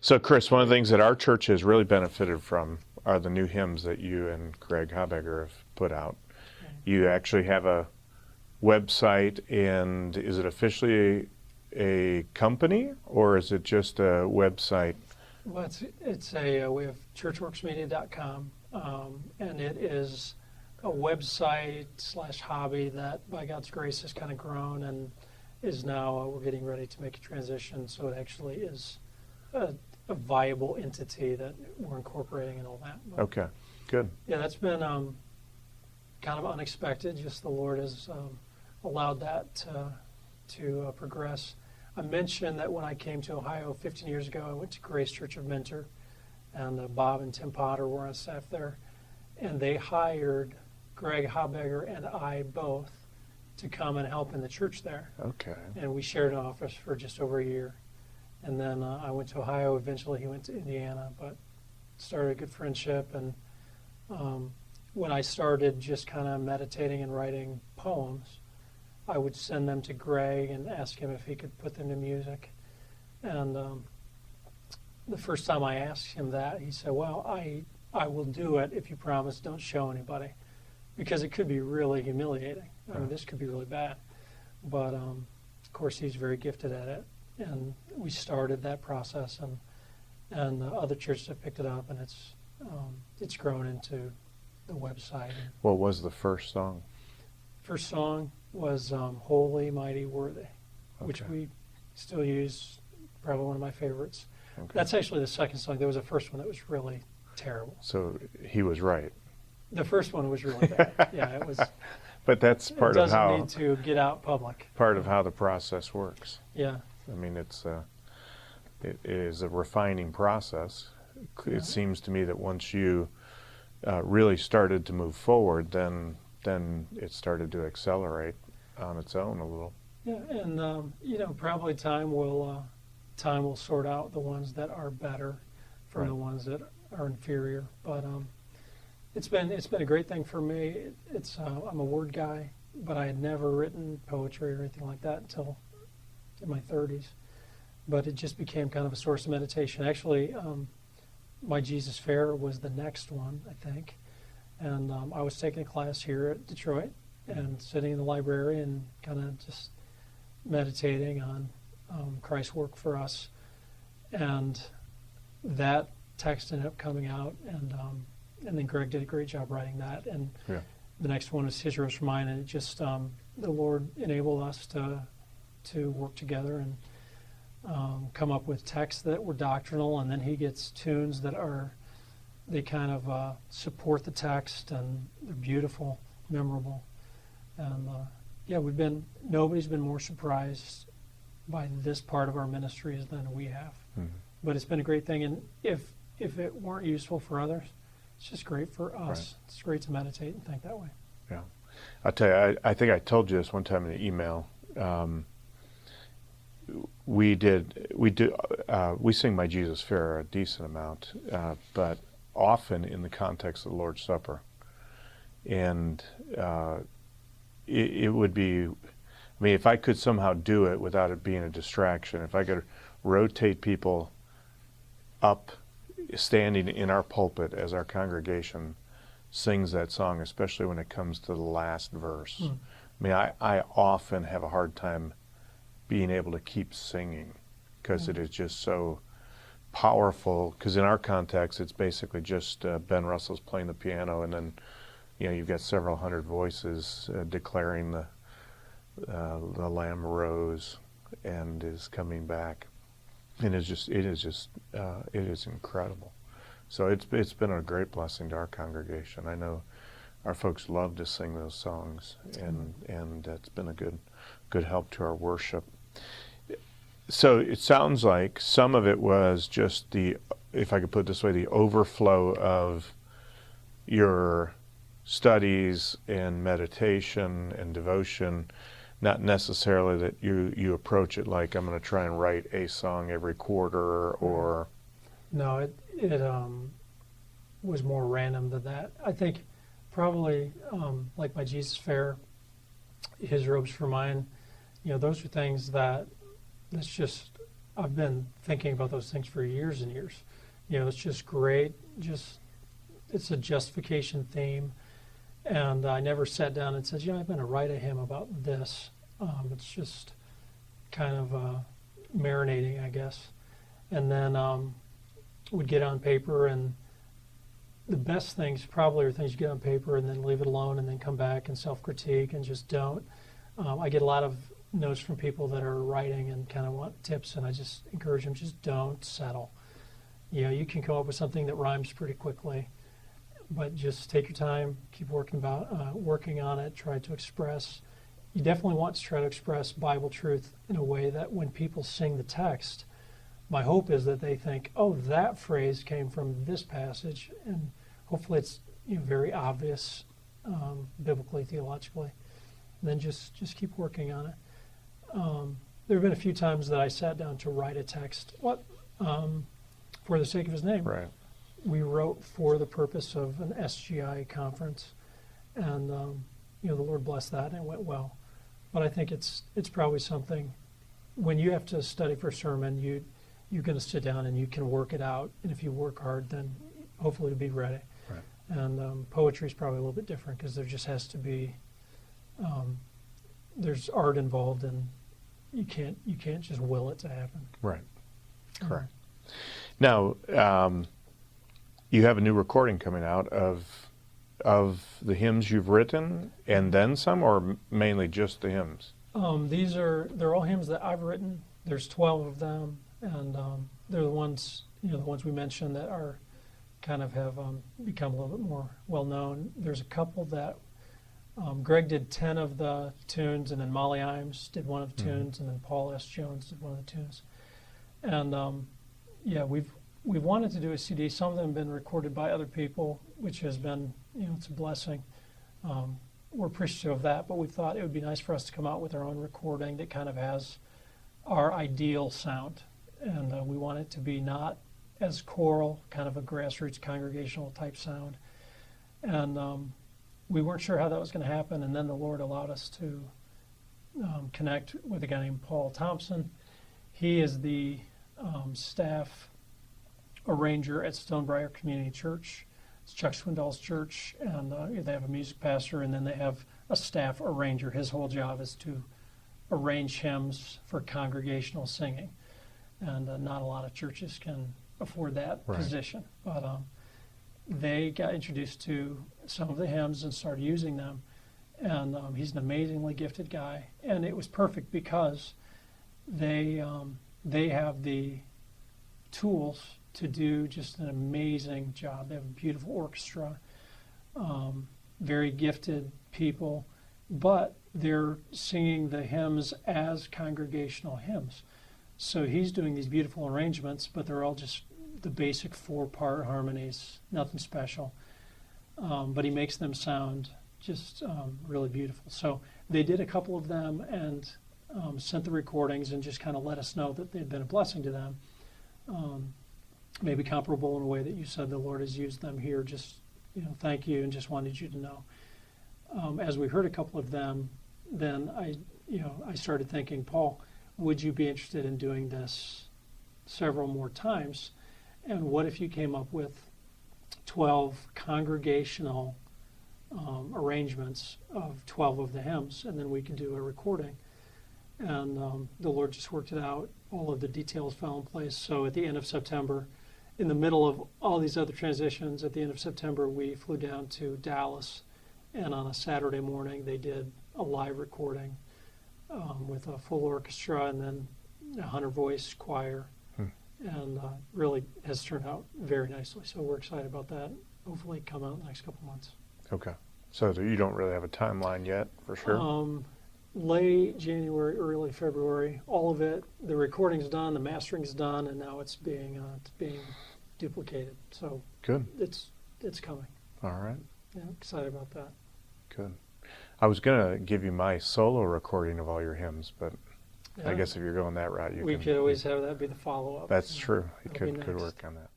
So, Chris, one of the things that our church has really benefited from are the new hymns that you and Greg Habegger have put out. You actually have a website, and is it officially a company, or is it just a website? Well, we have churchworksmedia.com, and it is a website / hobby that, by God's grace, has kind of grown and is now, we're getting ready to make a transition, so it actually is a viable entity that we're incorporating and all that. But, Okay, good. yeah, that's been kind of unexpected. Just the Lord has allowed that to progress. I mentioned that when I came to Ohio 15 years ago, I went to Grace Church of Mentor, and Bob and Tim Potter were on staff there, and they hired Greg Habegger and I both to come and help in the church there. Okay. And we shared an office for just over a year. And then I went to Ohio. Eventually, he went to Indiana, but started a good friendship. And when I started just kind of meditating and writing poems, I would send them to Greg and ask him if he could put them to music. And the first time I asked him that, he said, well, I will do it if you promise don't show anybody, because it could be really humiliating. I mean, this could be really bad. But, of course, he's very gifted at it. And we started that process, and other churches have picked it up, and it's grown into the website. What was the first song? First song was Holy, Mighty, Worthy, which Okay. we still use, probably one of my favorites. Okay. That's actually the second song. There was a first one that was really terrible. So he was right. The first one was really bad. Yeah, it was. But that's It part of doesn't how need to get out public. the process works. Yeah. I mean, it is a refining process. Yeah. It seems to me that once you really started to move forward, then it started to accelerate on its own a little. Yeah, and probably time will sort out the ones that are better from Right. the ones that are inferior. But it's been a great thing for me. I'm a word guy, but I had never written poetry or anything like that until in my 30s. But it just became kind of a source of meditation. Actually, My Jesus Fair was the next one, I think. And I was taking a class here at Detroit and sitting in the library and kind of just meditating on Christ's work for us. And that text ended up coming out, and then Greg did a great job writing that. And Yeah. the next one was His Rose for Mine, and it just, the Lord enabled us to work together and come up with texts that were doctrinal, and then he gets tunes that they kind of support the text, and they're beautiful, memorable. And nobody's been more surprised by this part of our ministries than we have. Mhm. But it's been a great thing, and if it weren't useful for others, it's just great for us. Right. It's great to meditate and think that way. Yeah. I'll tell you, I think I told you this one time in an email. We sing My Jesus Fair a decent amount, but often in the context of the Lord's Supper. And it would be, I mean, if I could somehow do it without it being a distraction, if I could rotate people up, standing in our pulpit as our congregation sings that song, especially when it comes to the last verse. I mean, I often have a hard time being able to keep singing because it is just so powerful. Because in our context, it's basically just Ben Russell's playing the piano, and then you've got several hundred voices declaring the Lamb rose and is coming back, and it is incredible. So it's been a great blessing to our congregation. I know our folks love to sing those songs, and it's been a good help to our worship. So it sounds like some of it was just if I could put it this way, the overflow of your studies and meditation and devotion, not necessarily that you approach it like I'm going to try and write a song every quarter or... No, it was more random than that. I think probably like My Jesus Fair, His Robes for Mine, those are things that's just I've been thinking about those things for years and years. It's just great. It's a justification theme. And I never sat down and said, I'm going to write a hymn about this. It's just kind of marinating, I guess. And then would get on paper, and the best things probably are things you get on paper and then leave it alone and then come back and self-critique and just don't. I get a lot of notes from people that are writing and kind of want tips, and I just encourage them, just don't settle. You can come up with something that rhymes pretty quickly, but just take your time, keep working on it, try to express. You definitely want to try to express Bible truth in a way that when people sing the text, my hope is that they think, oh, that phrase came from this passage, and hopefully it's very obvious biblically, theologically. And then just keep working on it. There have been a few times that I sat down to write a text for the sake of His name. Right. We wrote for the purpose of an SGI conference, and the Lord blessed that, and it went well. But I think it's probably something, when you have to study for a sermon, you're going to sit down and you can work it out, and if you work hard, then hopefully you'll be ready. Right. And poetry is probably a little bit different because there just has to be there's art involved, and you can't just will it to happen. Right. Correct. Now, you have a new recording coming out of the hymns you've written, and then some, or mainly just the hymns? They're all hymns that I've written. There's 12 of them, and they're the ones we mentioned that are kind of have become a little bit more well known. There's a couple that Greg did 10 of the tunes, and then Molly Imes did one of the tunes, and then Paul S. Jones did one of the tunes. And we've wanted to do a CD. Some of them have been recorded by other people, which has been, it's a blessing. We're appreciative of that, but we thought it would be nice for us to come out with our own recording that kind of has our ideal sound. And we want it to be not as choral, kind of a grassroots congregational type sound. And we weren't sure how that was going to happen, and then the Lord allowed us to connect with a guy named Paul Thompson. He is the staff arranger at Stonebriar Community Church. It's Chuck Swindoll's church, and they have a music pastor, and then they have a staff arranger. His whole job is to arrange hymns for congregational singing, and not a lot of churches can afford that position. But they got introduced to some of the hymns and started using them, and he's an amazingly gifted guy, and it was perfect because they have the tools to do just an amazing job. They have a beautiful orchestra, very gifted people, but they're singing the hymns as congregational hymns. So he's doing these beautiful arrangements, but they're all just the basic 4-part harmonies, nothing special. But he makes them sound just really beautiful. So they did a couple of them and sent the recordings and just kind of let us know that they'd been a blessing to them. Maybe comparable in a way that you said the Lord has used them here. Just, thank you, and just wanted you to know. As we heard a couple of them, then I started thinking, Paul, would you be interested in doing this several more times? And what if you came up with 12 congregational arrangements of 12 of the hymns, and then we could do a recording? And the Lord just worked it out. All of the details fell in place. So at the end of September, in the middle of all these other transitions, at the end of September, we flew down to Dallas, and on a Saturday morning, they did a live recording with a full orchestra and then a 100-voice choir. And really has turned out very nicely. So we're excited about that. Hopefully come out in the next couple months. Okay. So you don't really have a timeline yet, for sure? Late January, early February, all of it. The recording's done, the mastering's done, and now it's being duplicated. So good. It's coming. All right. Yeah, excited about that. Good. I was going to give you my solo recording of all your hymns, but I guess if you're going that route, we could always have that be the follow-up. That's true. You That'll be could next. work on that.